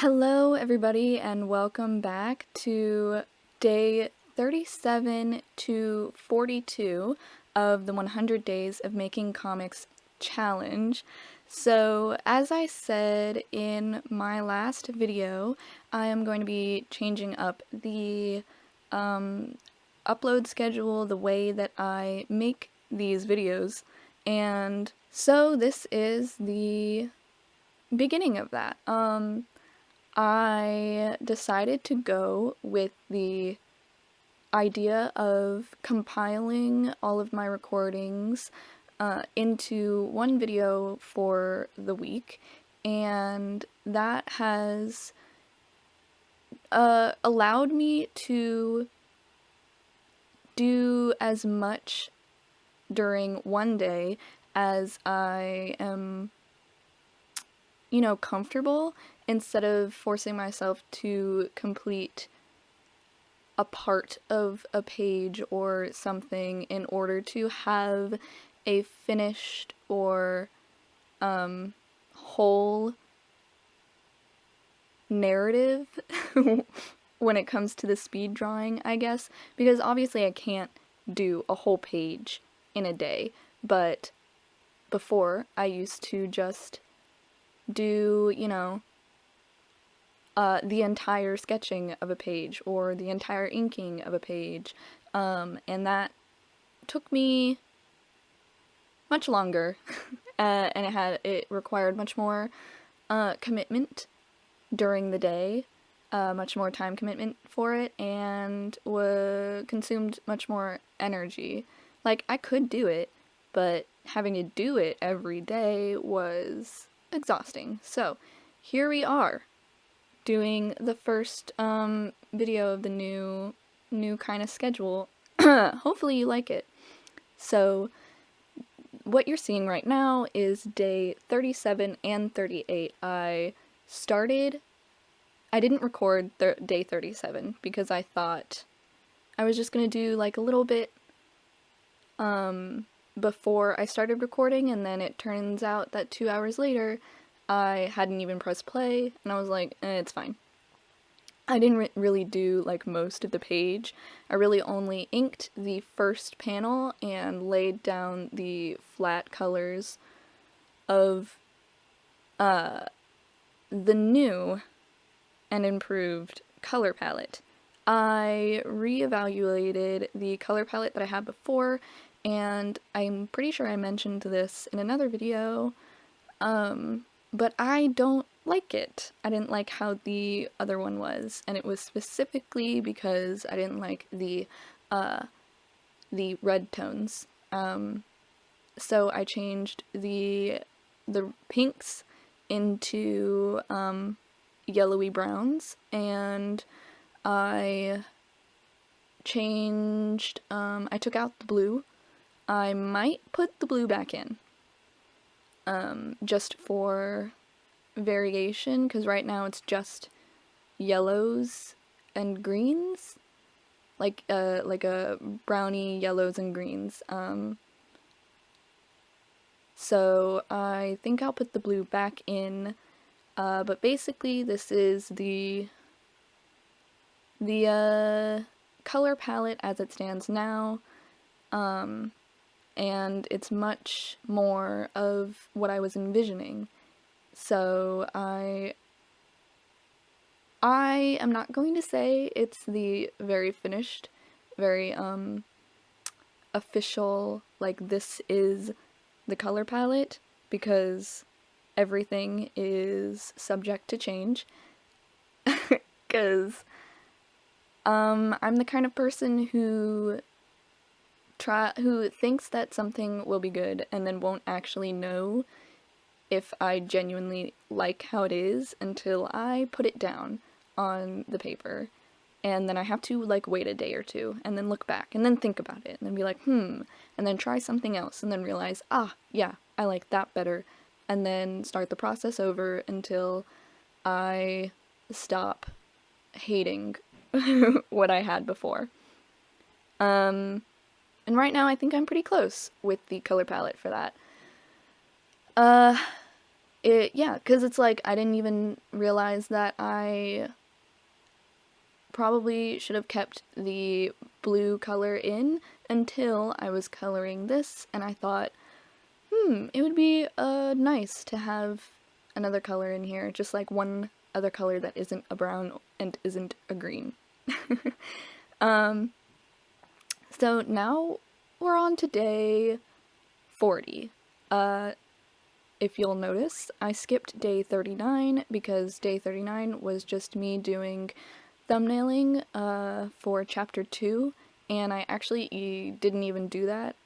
Hello, everybody, and welcome back to day 37 to 42 of the 100 Days of Making Comics Challenge. So, as I said in my last video, I am going to be changing up the upload schedule, the way that I make these videos, and so this is the beginning of that. I decided to go with the idea of compiling all of my recordings into one video for the week, and that has allowed me to do as much during one day as I am, comfortable, instead of forcing myself to complete a part of a page or something in order to have a finished or whole narrative when it comes to the speed drawing, I guess, because obviously I can't do a whole page in a day, but before I used to just do, the entire sketching of a page or the entire inking of a page, and that took me much longer, and it required much more commitment during the day, much more time commitment for it, and consumed much more energy. Like, I could do it, but having to do it every day was exhausting. So, here we are, doing the first video of the new kind of schedule. Hopefully you like it. So what you're seeing right now is day 37 and 38. I didn't record day 37 because I thought I was just gonna do like a little bit before I started recording, and then it turns out that 2 hours later I hadn't even pressed play, and I was like, it's fine. I didn't really do like most of the page. I really only inked the first panel and laid down the flat colors of the new and improved color palette. I reevaluated the color palette that I had before, and I'm pretty sure I mentioned this in another video, but I don't like it. I didn't like how the other one was, and it was specifically because I didn't like the red tones. So I changed the pinks into yellowy browns, and I changed, I took out the blue. I might put the blue back in, just for variation, because right now it's just yellows and greens, like a brownie yellows and greens. So I think I'll put the blue back in, but basically this is the color palette as it stands now, and it's much more of what I was envisioning. So I am not going to say it's the very finished, very official, like, this is the color palette, because everything is subject to change. Because I'm the kind of person who thinks that something will be good and then won't actually know if I genuinely like how it is until I put it down on the paper, and then I have to like wait a day or two and then look back and then think about it and then be like, and then try something else and then realize, yeah, I like that better, and then start the process over until I stop hating what I had before. And right now I think I'm pretty close with the color palette for that. Yeah, because it's like I didn't even realize that I probably should have kept the blue color in until I was coloring this, and I thought, it would be nice to have another color in here, just like one other color that isn't a brown and isn't a green. So now we're on to day 40. If you'll notice, I skipped day 39 because day 39 was just me doing thumbnailing for chapter 2, and I actually didn't even do that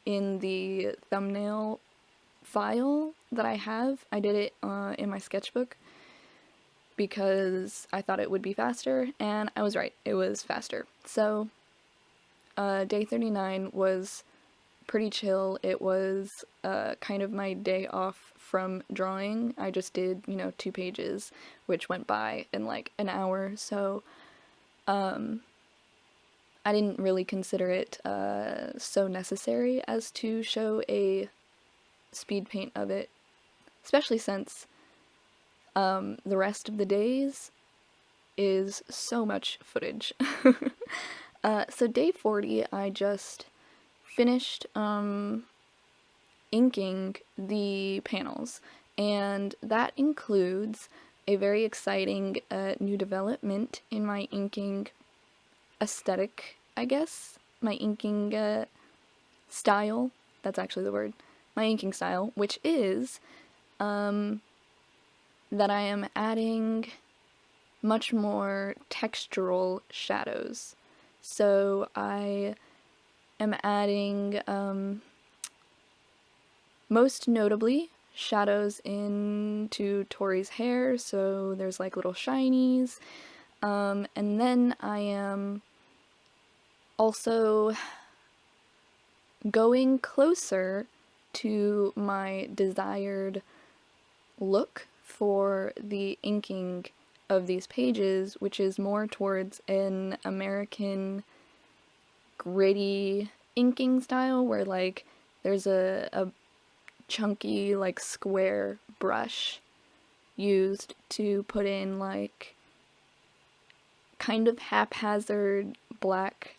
in the thumbnail file that I have. I did it in my sketchbook because I thought it would be faster, and I was right, it was faster. So day 39 was pretty chill. It was kind of my day off from drawing. I just did, 2 pages, which went by in like an hour, so I didn't really consider it so necessary as to show a speed paint of it, especially since the rest of the days is so much footage. So day 40, I just finished inking the panels, and that includes a very exciting new development in my inking aesthetic, I guess. My inking style, that's actually the word. My inking style, which is that I am adding much more textural shadows. So I am adding, most notably, shadows into Tori's hair, so there's like little shinies, and then I am also going closer to my desired look for the inking of these pages, which is more towards an American gritty inking style where like there's a chunky like square brush used to put in like kind of haphazard black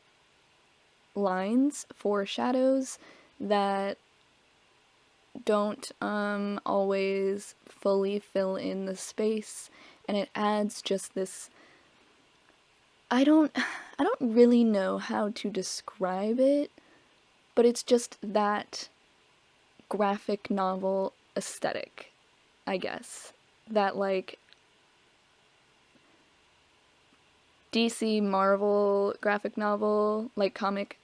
lines for shadows that don't always fully fill in the space, and it adds just this, I don't really know how to describe it, but it's just that graphic novel aesthetic, I guess. That like DC Marvel graphic novel, like comic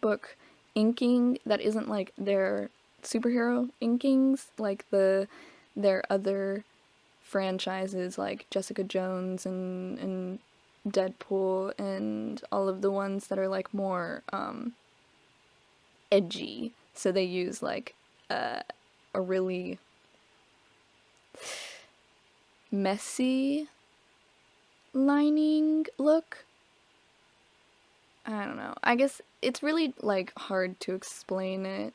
book inking that isn't like their superhero inkings, like their other franchises like Jessica Jones and Deadpool and all of the ones that are like more edgy. So they use like a really messy lining look. I don't know. I guess it's really like hard to explain it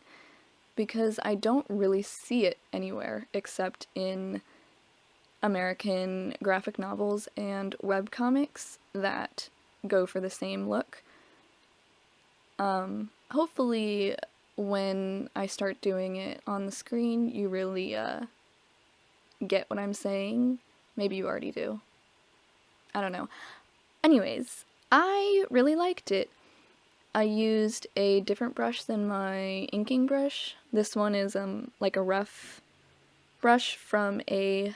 because I don't really see it anywhere except in American graphic novels and webcomics that go for the same look. Hopefully when I start doing it on the screen, you really get what I'm saying. Maybe you already do. I don't know. Anyways, I really liked it. I used a different brush than my inking brush. This one is like a rough brush from a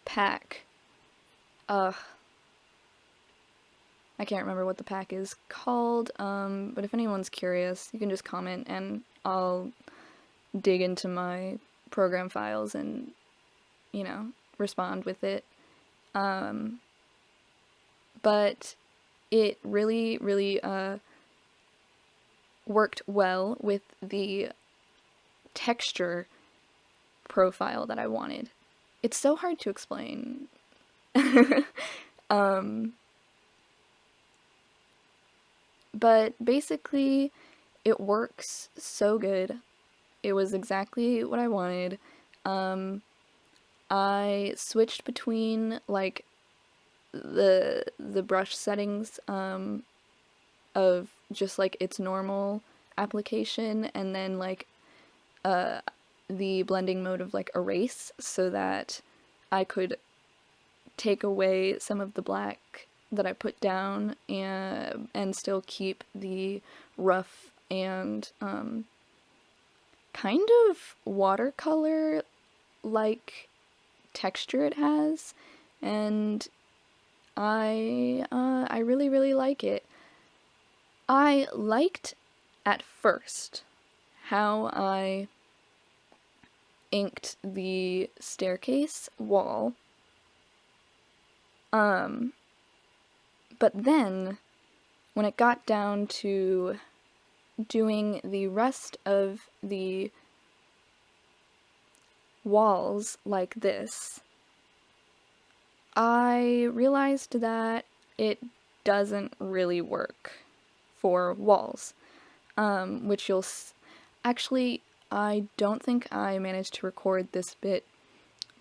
pack. I can't remember what the pack is called, but if anyone's curious, you can just comment and I'll dig into my program files and, respond with it. But it really, really, worked well with the texture profile that I wanted. It's so hard to explain. But basically, it works so good. It was exactly what I wanted. I switched between like the brush settings of just like its normal application, and then like the blending mode of like erase, so that I could take away some of the black that I put down and still keep the rough and kind of watercolor like texture it has, and I really really like it. I liked at first how I inked the staircase wall, but then when it got down to doing the rest of the walls like this, I realized that it doesn't really work for walls, which actually, I don't think I managed to record this bit,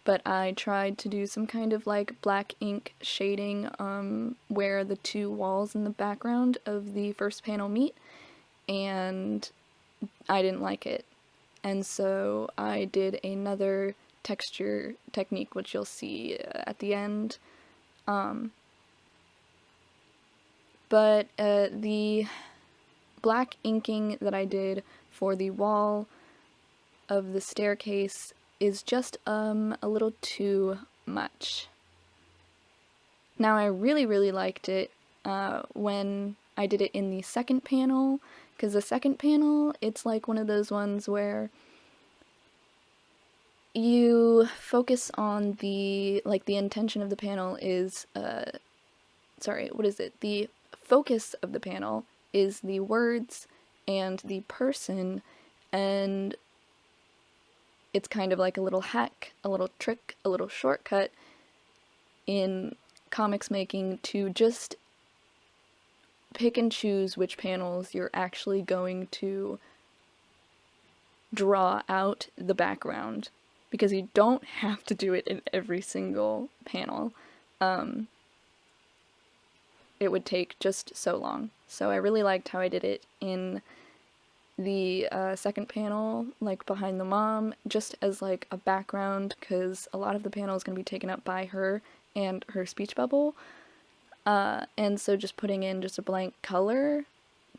but I tried to do some kind of like black ink shading where the two walls in the background of the first panel meet, and I didn't like it. And so I did another texture technique, which you'll see at the end. But the black inking that I did for the wall of the staircase is just a little too much. Now, I really, really liked it when I did it in the second panel, because the second panel, it's like one of those ones where you focus on the intention of the panel is, the focus of the panel is the words and the person, and it's kind of like a little hack, a little trick, a little shortcut in comics making to just pick and choose which panels you're actually going to draw out the background, because you don't have to do it in every single panel. It would take just so long. So I really liked how I did it in the second panel, like behind the mom, just as like a background, because a lot of the panel is going to be taken up by her and her speech bubble. And so just putting in just a blank color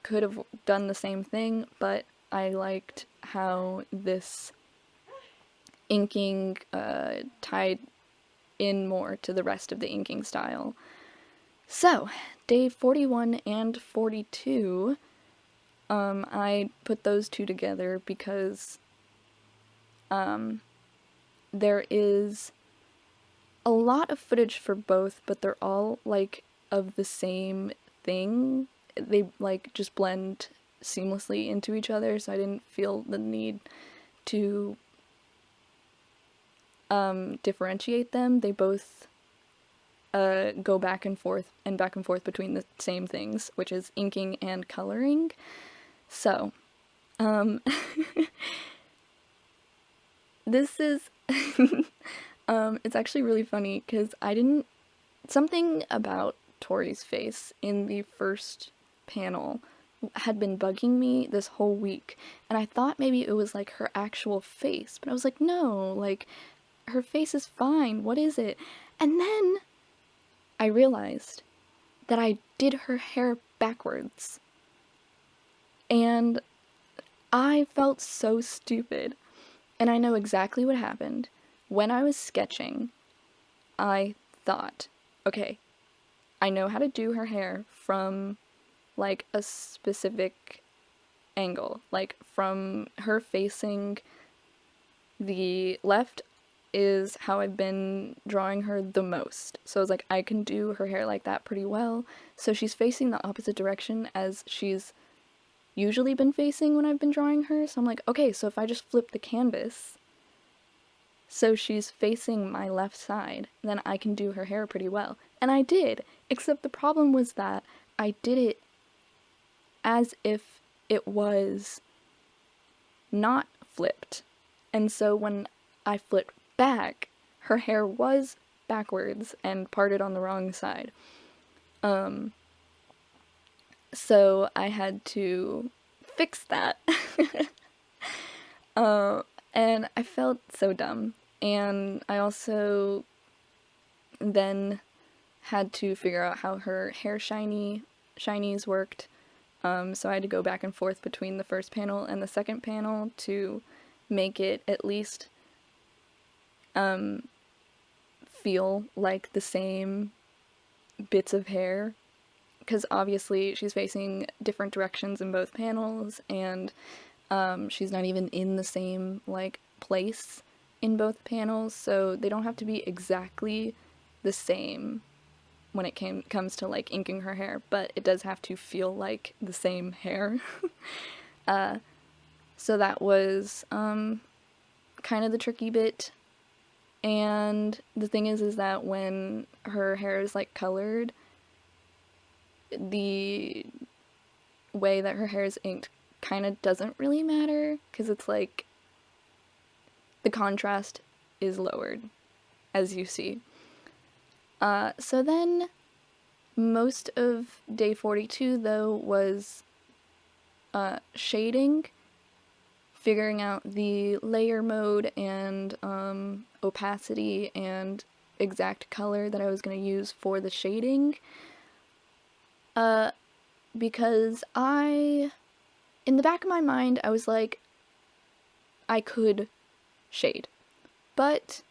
could have done the same thing, but I liked how this inking tied in more to the rest of the inking style. So, day 41 and 42, I put those two together because there is a lot of footage for both, but they're all like of the same thing. They like just blend seamlessly into each other, so I didn't feel the need to differentiate them. They both go back and forth between the same things, which is inking and coloring. So, this is, it's actually really funny, because something about Tori's face in the first panel had been bugging me this whole week, and I thought maybe it was like her actual face, but I was like, no, like, her face is fine, what is it? And then I realized that I did her hair backwards, and I felt so stupid. And I know exactly what happened. When I was sketching, I thought, okay, I know how to do her hair from like a specific angle, like from her facing the left is how I've been drawing her the most. So I was like, I can do her hair like that pretty well. So she's facing the opposite direction as she's usually been facing when I've been drawing her. So I'm like, okay, so if I just flip the canvas so she's facing my left side, then I can do her hair pretty well. And I did, except the problem was that I did it as if it was not flipped. And so when I flipped back, her hair was backwards and parted on the wrong side. So I had to fix that. And I felt so dumb. And I also then had to figure out how her hair shinies worked. So I had to go back and forth between the first panel and the second panel to make it at least feel like the same bits of hair. Because obviously she's facing different directions in both panels, and she's not even in the same, like, place in both panels, so they don't have to be exactly the same when it comes to, like, inking her hair, but it does have to feel like the same hair. So that was kind of the tricky bit. And the thing is that when her hair is, like, colored, the way that her hair is inked kind of doesn't really matter, because it's like the contrast is lowered, as you see. So then most of day 42, though, was shading, figuring out the layer mode and opacity and exact color that I was going to use for the shading. Because in the back of my mind, I was like, I could shade. But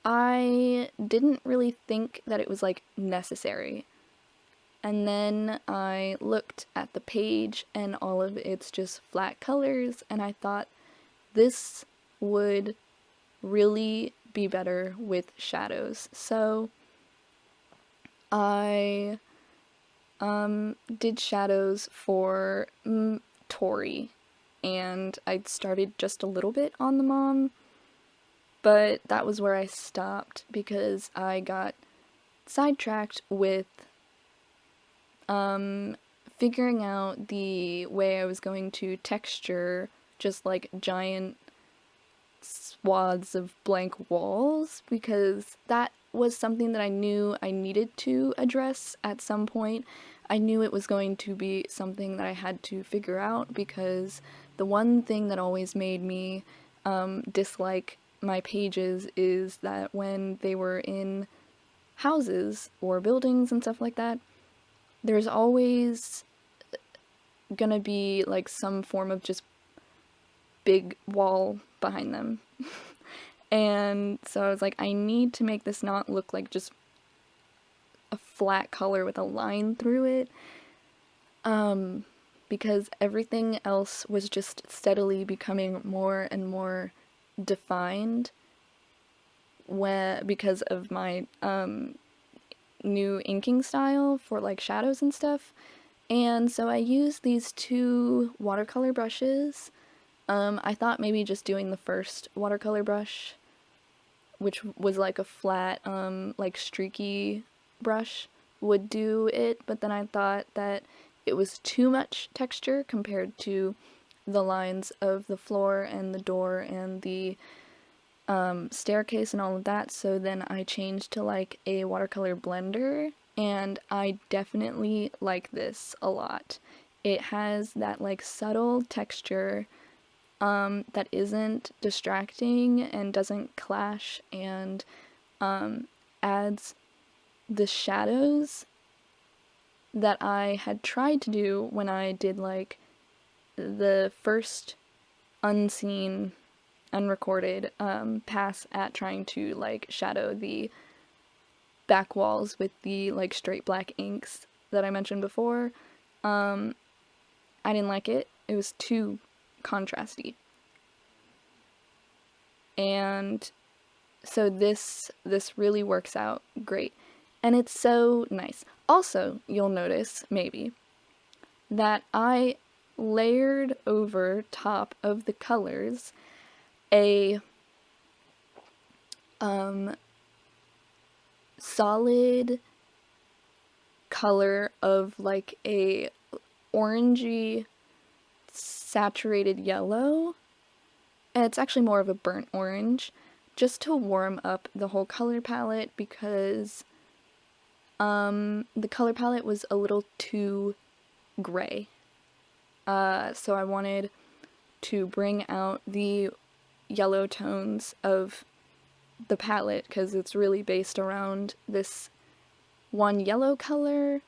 I didn't really think that it was, like, necessary. And then I looked at the page, and all of it's just flat colors, and I thought this would really be better with shadows. So I did shadows for Tori, and I started just a little bit on the mom, but that was where I stopped because I got sidetracked with figuring out the way I was going to texture just, like, giant swaths of blank walls, because that was something that I knew I needed to address at some point. I knew it was going to be something that I had to figure out, because the one thing that always made me dislike my pages is that when they were in houses or buildings and stuff like that, there's always gonna be, like, some form of just big wall behind them. And so I was like, I need to make this not look like just a flat color with a line through it, because everything else was just steadily becoming more and more defined because of my new inking style for, like, shadows and stuff. And so I used these two watercolor brushes. I thought maybe just doing the first watercolor brush, which was like a flat, like, streaky brush, would do it, but then I thought that it was too much texture compared to the lines of the floor and the door and the staircase and all of that, so then I changed to, like, a watercolor blender, and I definitely like this a lot. It has that, like, subtle texture that isn't distracting and doesn't clash, and adds the shadows that I had tried to do when I did, like, the first unseen, unrecorded pass at trying to, like, shadow the back walls with the, like, straight black inks that I mentioned before. I didn't like it. It was too contrasty. And so this really works out great. And it's so nice. Also, you'll notice, maybe, that I layered over top of the colors a solid color of, like, a orangey saturated yellow. It's actually more of a burnt orange, just to warm up the whole color palette, because the color palette was a little too gray. So I wanted to bring out the yellow tones of the palette, because it's really based around this one yellow color.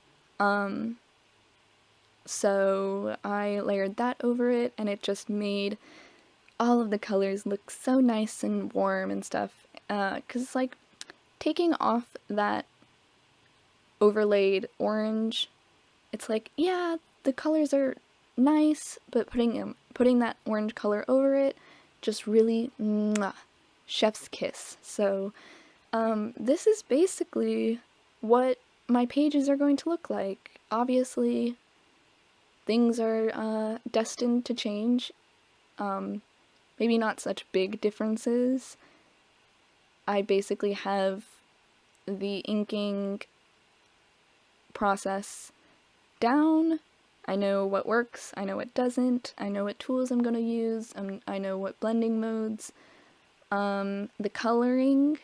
So I layered that over it, and it just made all of the colors look so nice and warm and stuff. Because it's like taking off that overlaid orange, it's like, yeah, the colors are nice, but putting that orange color over it just really chef's kiss. So this is basically what my pages are going to look like. Obviously, things are destined to change. Maybe not such big differences. I basically have the inking process down. I know what works, I know what doesn't, I know what tools I'm going to use, I know what blending modes. The coloring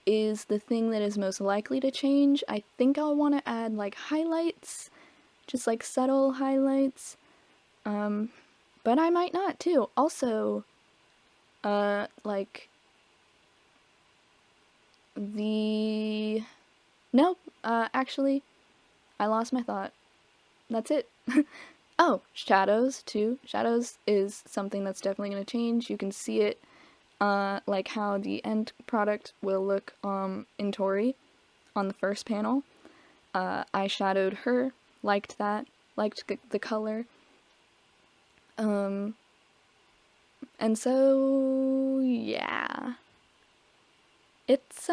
is the thing that is most likely to change. I think I'll want to add like highlights, just like subtle highlights, but I might not too. Also, like nope, actually, I lost my thought. That's it. Oh, shadows too. Shadows is something that's definitely going to change. You can see it, like how the end product will look in Tori on the first panel. I shadowed her, liked that, liked the color. And so, yeah. It's,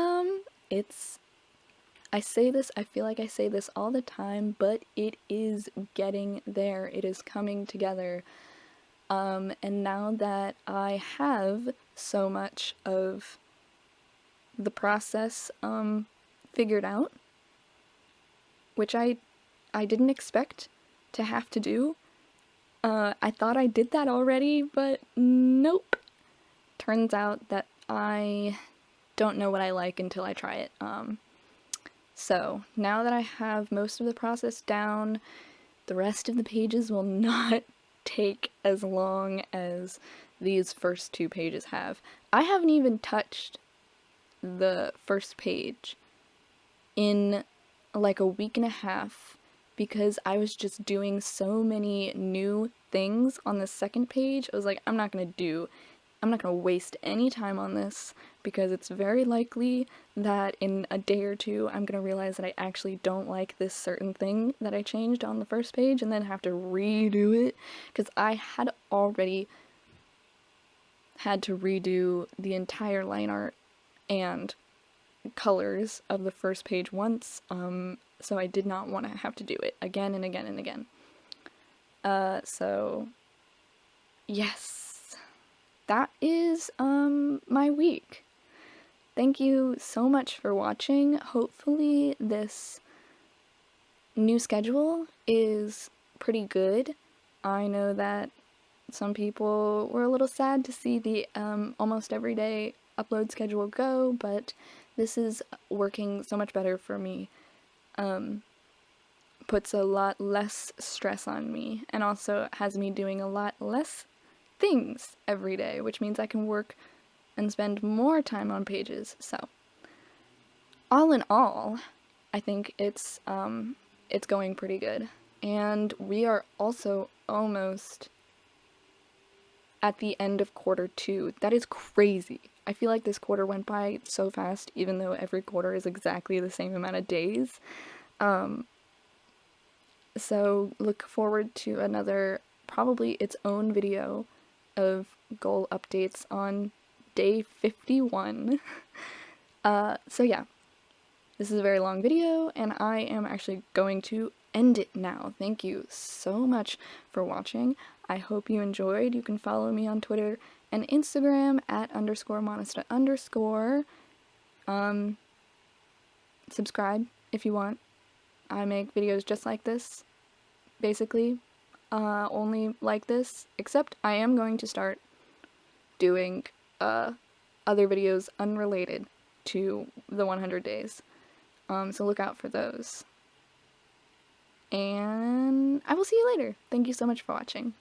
I say this, I feel like I say this all the time, but it is getting there. It is coming together. And now that I have so much of the process figured out, which I didn't expect to have to do. I thought I did that already, but nope. Turns out that I don't know what I like until I try it. So now that I have most of the process down, the rest of the pages will not take as long as these first two pages have. I haven't even touched the first page in like a week and a half, because I was just doing so many new things on the second page. I was like, I'm not gonna waste any time on this, because it's very likely that in a day or two I'm gonna realize that I actually don't like this certain thing that I changed on the first page, and then have to redo it, because I had already had to redo the entire line art and colors of the first page once, so I did not want to have to do it again and again and again. So yes, that is my week. Thank you so much for watching. Hopefully this new schedule is pretty good. I know that some people were a little sad to see the almost everyday upload schedule go, but this is working so much better for me. Puts a lot less stress on me, and also has me doing a lot less things every day, which means I can work and spend more time on pages. So, all in all, I think it's going pretty good. And we are also almost at the end of quarter 2. That is crazy. I feel like this quarter went by so fast, even though every quarter is exactly the same amount of days. So look forward to another, probably its own video of goal updates on day 51. So yeah, this is a very long video, and I am actually going to end it now. Thank you so much for watching. I hope you enjoyed. You can follow me on Twitter and Instagram at _monista_. Subscribe if you want. I make videos just like this, basically. only like this, except I am going to start doing other videos unrelated to the 100 days. So look out for those. And I will see you later. Thank you so much for watching.